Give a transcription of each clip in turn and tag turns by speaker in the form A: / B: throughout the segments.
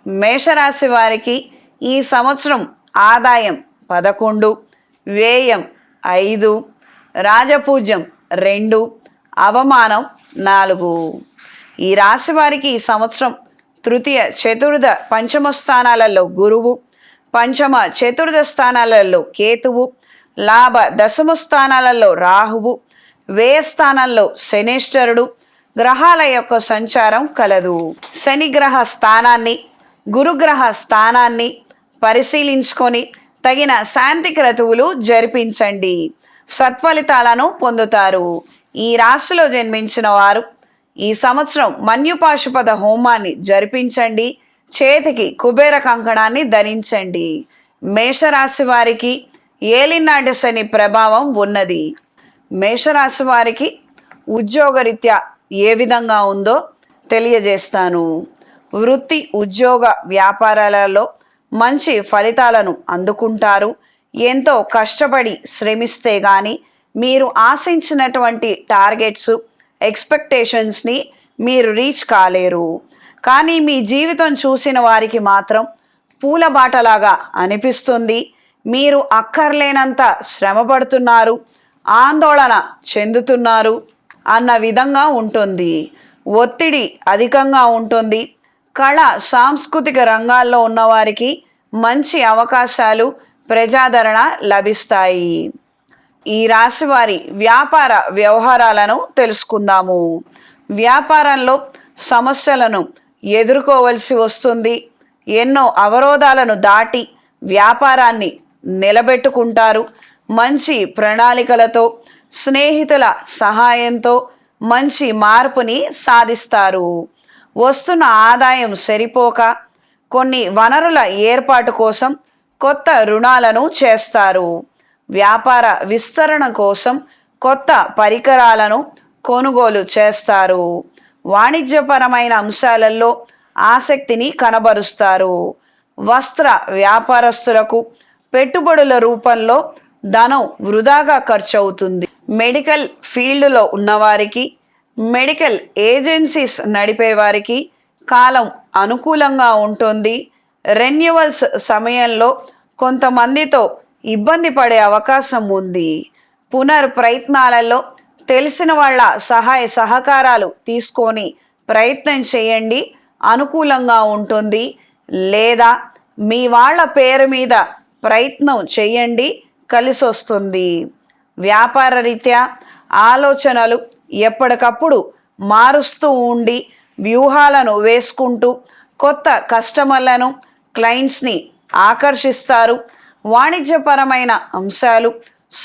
A: మేషరాశి వారికి ఈ సంవత్సరం ఆదాయం 11, వ్యయం 5, రాజపూజ్యం 2, అవమానం 4. ఈ రాశి వారికి ఈ సంవత్సరం తృతీయ, చతుర్థ, పంచమ స్థానాలలో గురువు, పంచమ, చతుర్థ స్థానాలలో కేతువు, లాభ, దశమ స్థానాలలో రాహువు, వ్యయ స్థానంలో శనేశ్వరుడు గ్రహాల యొక్క సంచారం కలదు. శనిగ్రహ స్థానాన్ని, గురుగ్రహ స్థానాన్ని పరిశీలించుకొని తగిన శాంతి క్రతువులు జరిపించండి. సత్ఫలితాలను పొందుతారు. ఈ రాశిలో జన్మించిన వారు ఈ సంవత్సరం మన్యుపాశుపద హోమాన్ని జరిపించండి. చేతికి కుబేర కంకణాన్ని ధరించండి. మేషరాశి వారికి ఏలినాటి శని ప్రభావం ఉన్నది. మేషరాశి వారికి ఉద్యోగరీత్యా ఏ విధంగా ఉందో తెలియజేస్తాను. వృత్తి, ఉద్యోగ, వ్యాపారాలలో మంచి ఫలితాలను అందుకుంటారు. ఎంతో కష్టపడి శ్రమిస్తే కానీ మీరు ఆశించినటువంటి టార్గెట్స్, ఎక్స్పెక్టేషన్స్ని మీరు రీచ్ కాలేరు. కానీ మీ జీవితం చూసిన వారికి మాత్రం పూలబాటలాగా అనిపిస్తుంది. మీరు అక్కర్లేనంత శ్రమపడుతున్నారు, ఆందోళన చెందుతున్నారు అన్న విధంగా ఉంటుంది. ఒత్తిడి అధికంగా ఉంటుంది. కళ, సాంస్కృతిక రంగాల్లో ఉన్నవారికి మంచి అవకాశాలు, ప్రజాదరణ లభిస్తాయి. ఈ రాశి వారి వ్యాపార వ్యవహారాలను తెలుసుకుందాము. వ్యాపారంలో సమస్యలను ఎదుర్కోవలసి వస్తుంది. ఎన్నో అవరోధాలను దాటి వ్యాపారాన్ని నిలబెట్టుకుంటారు. మంచి ప్రణాళికలతో, స్నేహితుల సహాయంతో మంచి మార్పుని సాధిస్తారు. వస్తున్న ఆదాయం సరిపోక కొన్ని వనరుల ఏర్పాటు కోసం కొత్త రుణాలను చేస్తారు. వ్యాపార విస్తరణ కోసం కొత్త పరికరాలను కొనుగోలు చేస్తారు. వాణిజ్యపరమైన అంశాలలో ఆసక్తిని కనబరుస్తారు. వస్త్ర వ్యాపారస్తులకు పెట్టుబడుల రూపంలో ధనం వృధాగా ఖర్చు అవుతుంది. మెడికల్ ఫీల్డ్లో ఉన్నవారికి, మెడికల్ ఏజెన్సీస్ నడిపేవారికి కాలం అనుకూలంగా ఉంటుంది. రెన్యువల్స్ సమయంలో కొంతమందితో ఇబ్బంది పడే అవకాశం ఉంది. పునర్ప్రయత్నాలలో తెలిసిన వాళ్ళ సహాయ సహకారాలు తీసుకొని ప్రయత్నం చేయండి, అనుకూలంగా ఉంటుంది. లేదా మీ వాళ్ళ పేరు మీద ప్రయత్నం చేయండి, కలిసి వస్తుంది. వ్యాపార రీత్యా ఆలోచనలు ఎప్పటికప్పుడు మారుస్తూ ఉండి వ్యూహాలను వేసుకుంటూ కొత్త కస్టమర్లను, క్లయింట్స్ని ఆకర్షిస్తారు. వాణిజ్యపరమైన అంశాలు,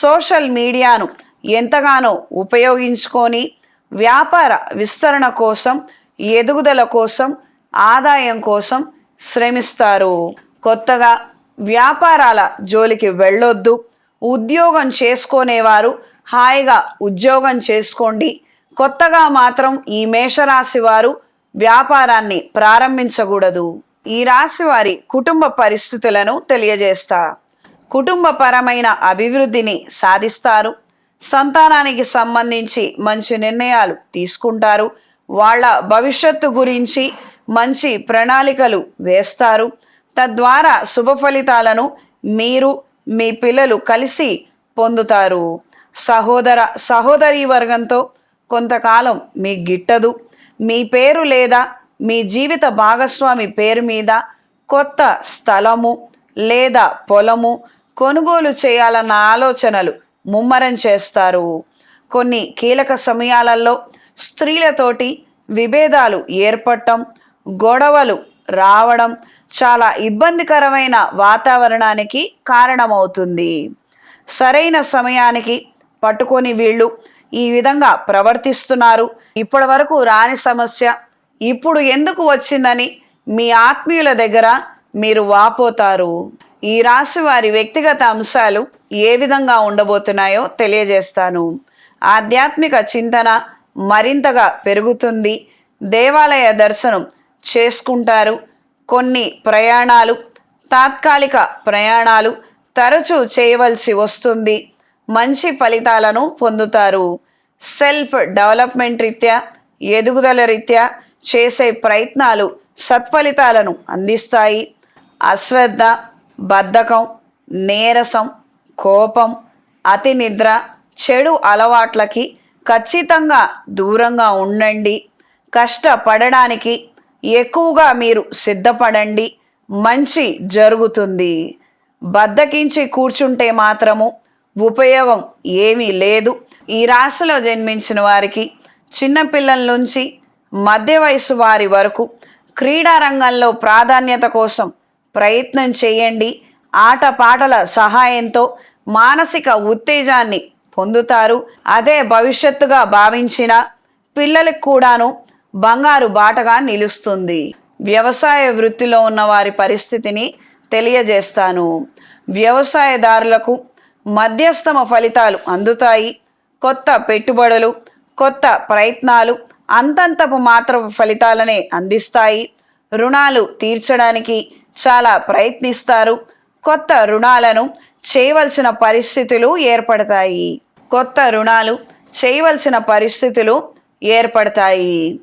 A: సోషల్ మీడియాను ఎంతగానో ఉపయోగించుకొని వ్యాపార విస్తరణ కోసం, ఎదుగుదల కోసం, ఆదాయం కోసం శ్రమిస్తారు. కొత్తగా వ్యాపారాల జోలికి వెళ్ళొద్దు. ఉద్యోగం చేసుకునేవారు హాయిగా ఉద్యోగం చేసుకోండి. కొత్తగా మాత్రం ఈ మేషరాశి వారు వ్యాపారాన్ని ప్రారంభించకూడదు. ఈ రాశి వారి కుటుంబ పరిస్థితులను తెలియజేస్తా. కుటుంబపరమైన అభివృద్ధిని సాధిస్తారు. సంతానానికి సంబంధించి మంచి నిర్ణయాలు తీసుకుంటారు. వాళ్ళ భవిష్యత్తు గురించి మంచి ప్రణాళికలు వేస్తారు. తద్వారా శుభ ఫలితాలను మీరు, మీ పిల్లలు కలిసి పొందుతారు. సహోదరీ వర్గంతో కొంతకాలం మీ గిట్టదు. మీ పేరు లేదా మీ జీవిత భాగస్వామి పేరు మీద కొత్త స్థలము లేదా పొలము కొనుగోలు చేయాలన్న ఆలోచనలు ముమ్మరం చేస్తారు. కొన్ని కీలక సమయాలలో స్త్రీలతోటి విభేదాలు ఏర్పడటం, గొడవలు రావడం చాలా ఇబ్బందికరమైన వాతావరణానికి కారణమవుతుంది. సరైన సమయానికి పట్టుకొని వీళ్ళు ఈ విధంగా ప్రవర్తిస్తున్నారు. ఇప్పటి వరకు రాని సమస్య ఇప్పుడు ఎందుకు వచ్చిందని మీ ఆత్మీయుల దగ్గర మీరు వాపోతారు. ఈ రాశి వారి వ్యక్తిగత అంశాలు ఏ విధంగా ఉండబోతున్నాయో తెలియజేస్తాను. ఆధ్యాత్మిక చింతన మరింతగా పెరుగుతుంది. దేవాలయ దర్శనం చేసుకుంటారు. కొన్ని ప్రయాణాలు, తాత్కాలిక ప్రయాణాలు తరచూ చేయవలసి వస్తుంది. మంచి ఫలితాలను పొందుతారు. సెల్ఫ్ డెవలప్మెంట్ రీత్యా, ఎదుగుదల రీత్యా చేసే ప్రయత్నాలు సత్ఫలితాలను అందిస్తాయి. అశ్రద్ధ, బద్ధకం, నీరసం, కోపం, అతి నిద్ర, చెడు అలవాట్లకి ఖచ్చితంగా దూరంగా ఉండండి. కష్టపడడానికి ఎక్కువగా మీరు సిద్ధపడండి. మంచి జరుగుతుంది. బద్ధకించి కూర్చుంటే మాత్రము ఉపయోగం ఏమీ లేదు. ఈ రాశిలో జన్మించిన వారికి చిన్నపిల్లల నుంచి మధ్య వయసు వారి వరకు క్రీడా రంగంలో ప్రాధాన్యత కోసం ప్రయత్నం చేయండి. ఆటపాటల సహాయంతో మానసిక ఉత్తేజాన్ని పొందుతారు. అదే భవిష్యత్తుగా భావించిన పిల్లలకు కూడాను బంగారు బాటగా నిలుస్తుంది. వ్యవసాయ వృత్తిలో ఉన్న వారి పరిస్థితిని తెలియజేస్తాను. వ్యవసాయదారులకు మధ్యస్థమ ఫలితాలు అందుతాయి. కొత్త పెట్టుబడులు, కొత్త ప్రయత్నాలు అంతంతపు మాత్రపు ఫలితాలనే అందిస్తాయి. రుణాలు తీర్చడానికి చాలా ప్రయత్నిస్తారు. కొత్త రుణాలను చేయవలసిన పరిస్థితులు ఏర్పడతాయి. కొత్త రుణాలు చేయవలసిన పరిస్థితులు ఏర్పడతాయి.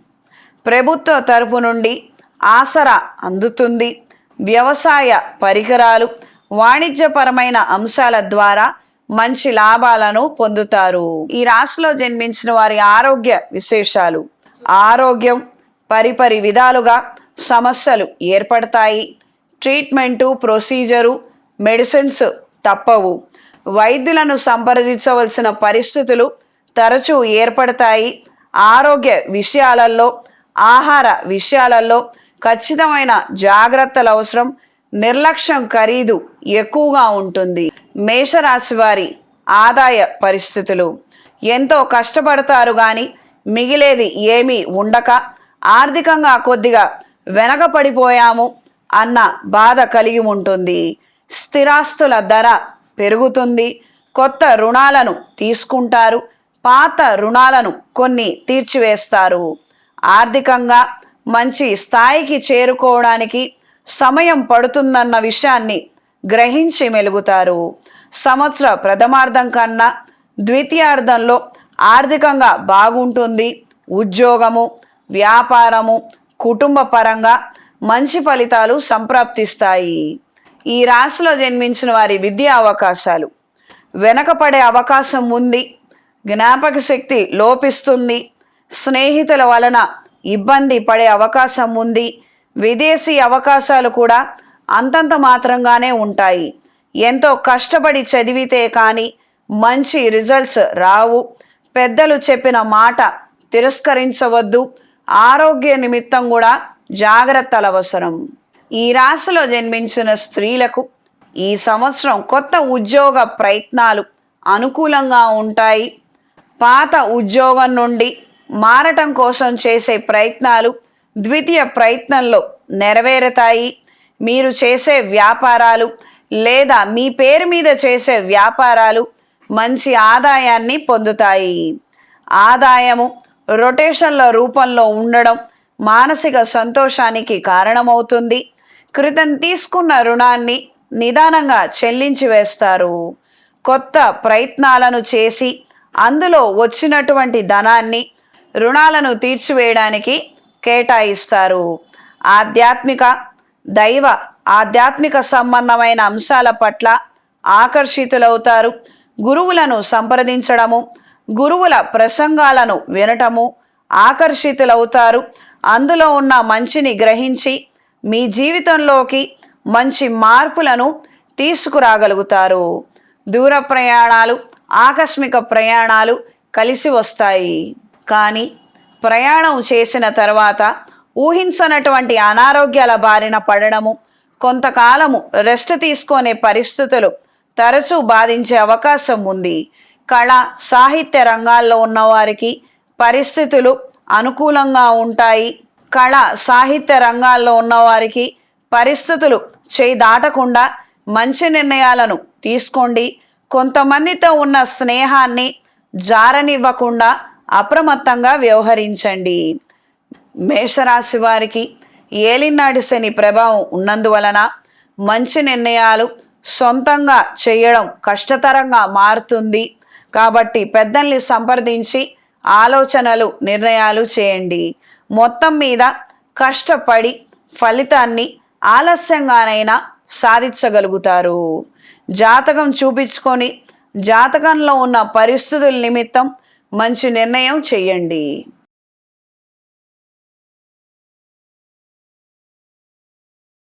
A: ప్రభుత్వ తరపు నుండి ఆసరా అందుతుంది. వ్యవసాయ పరికరాలు, వాణిజ్యపరమైన అంశాల ద్వారా మంచి లాభాలను పొందుతారు. ఈ రాశిలో జన్మించిన వారి ఆరోగ్య విశేషాలు. ఆరోగ్యం పరిపరి విధాలుగా సమస్యలు ఏర్పడతాయి. ట్రీట్మెంటు, ప్రొసీజరు, మెడిసిన్స్ తప్పవు. వైద్యులను సంప్రదించవలసిన పరిస్థితులు తరచూ ఏర్పడతాయి. ఆరోగ్య విషయాలలో, ఆహార విషయాలలో ఖచ్చితమైన జాగ్రత్తలు అవసరం. నిర్లక్ష్యం ఖరీదు ఎక్కువగా ఉంటుంది. మేషరాశి వారి ఆదాయ పరిస్థితులు. ఎంతో కష్టపడతారు కానీ మిగిలేది ఏమీ ఉండక ఆర్థికంగా కొద్దిగా వెనకపడిపోయాము అన్న బాధ కలిగి ఉంటుంది. స్థిరాస్తుల ధర పెరుగుతుంది. కొత్త రుణాలను తీసుకుంటారు. పాత రుణాలను కొన్ని తీర్చివేస్తారు. ఆర్థికంగా మంచి స్థాయికి చేరుకోవడానికి సమయం పడుతుందన్న విషయాన్ని గ్రహించి మెలుగుతారు. సంవత్సర ప్రథమార్థం కన్నా ద్వితీయార్థంలో ఆర్థికంగా బాగుంటుంది. ఉద్యోగము, వ్యాపారము, కుటుంబ పరంగా మంచి ఫలితాలు సంప్రాప్తిస్తాయి. ఈ రాశిలో జన్మించిన వారి విద్యా అవకాశాలు. వెనకపడే అవకాశం ఉంది. జ్ఞాపక శక్తి లోపిస్తుంది. స్నేహితుల వలన ఇబ్బంది పడే అవకాశం ఉంది. విదేశీ అవకాశాలు కూడా అంతంత మాత్రంగానే ఉంటాయి. ఎంతో కష్టపడి చదివితే కానీ మంచి రిజల్ట్స్ రావు. పెద్దలు చెప్పిన మాట తిరస్కరించవద్దు. ఆరోగ్య నిమిత్తం కూడా జాగ్రత్తలు అవసరం. ఈ రాశిలో జన్మించిన స్త్రీలకు ఈ సంవత్సరం కొత్త ఉద్యోగ ప్రయత్నాలు అనుకూలంగా ఉంటాయి. పాత ఉద్యోగం నుండి మారటం కోసం చేసే ప్రయత్నాలు ద్వితీయ ప్రయత్నంలో నెరవేరుతాయి. మీరు చేసే వ్యాపారాలు లేదా మీ పేరు మీద చేసే వ్యాపారాలు మంచి ఆదాయాన్ని పొందుతాయి. ఆదాయము రొటేషన్ల రూపంలో ఉండడం మానసిక సంతోషానికి కారణమవుతుంది. క్రితం తీసుకున్న రుణాన్ని నిదానంగా చెల్లించి వేస్తారు. కొత్త ప్రయత్నాలను చేసి అందులో వచ్చినటువంటి ధనాన్ని రుణాలను తీర్చివేయడానికి కేటాయిస్తారు. ఆధ్యాత్మిక సంబంధమైన అంశాల పట్ల ఆకర్షితులవుతారు. గురువులను సంప్రదించడము, గురువుల ప్రసంగాలను వినటము ఆకర్షితులవుతారు. అందులో ఉన్న మంచిని గ్రహించి మీ జీవితంలోకి మంచి మార్పులను తీసుకురాగలుగుతారు. దూర ప్రయాణాలు, ఆకస్మిక ప్రయాణాలు కలిసి వస్తాయి. కానీ ప్రయాణం చేసిన తర్వాత ఊహించనటువంటి అనారోగ్యాల బారిన పడడము, కొంతకాలము రెస్ట్ తీసుకునే పరిస్థితులు తరచూ బాధించే అవకాశం ఉంది. కళ, సాహిత్య రంగాల్లో ఉన్నవారికి పరిస్థితులు అనుకూలంగా ఉంటాయి. కళ, సాహిత్య రంగాల్లో ఉన్నవారికి పరిస్థితులు చేయి దాటకుండా మంచి నిర్ణయాలను తీసుకోండి. కొంతమందితో ఉన్న స్నేహాన్ని జారనివ్వకుండా అప్రమత్తంగా వ్యవహరించండి. మేషరాశి వారికి ఏలినాటి శని ప్రభావం ఉన్నందువలన మంచి నిర్ణయాలు సొంతంగా చేయడం కష్టతరంగా మారుతుంది. కాబట్టి పెద్దల్ని సంప్రదించి ఆలోచనలు, నిర్ణయాలు చేయండి. మొత్తం మీద కష్టపడి ఫలితాన్ని ఆలస్యంగానైనా సాధించగలుగుతారు. జాతకం చూపించుకొని జాతకంలో ఉన్న పరిస్థితుల నిమిత్తం మంచి నిర్ణయం చేయండి.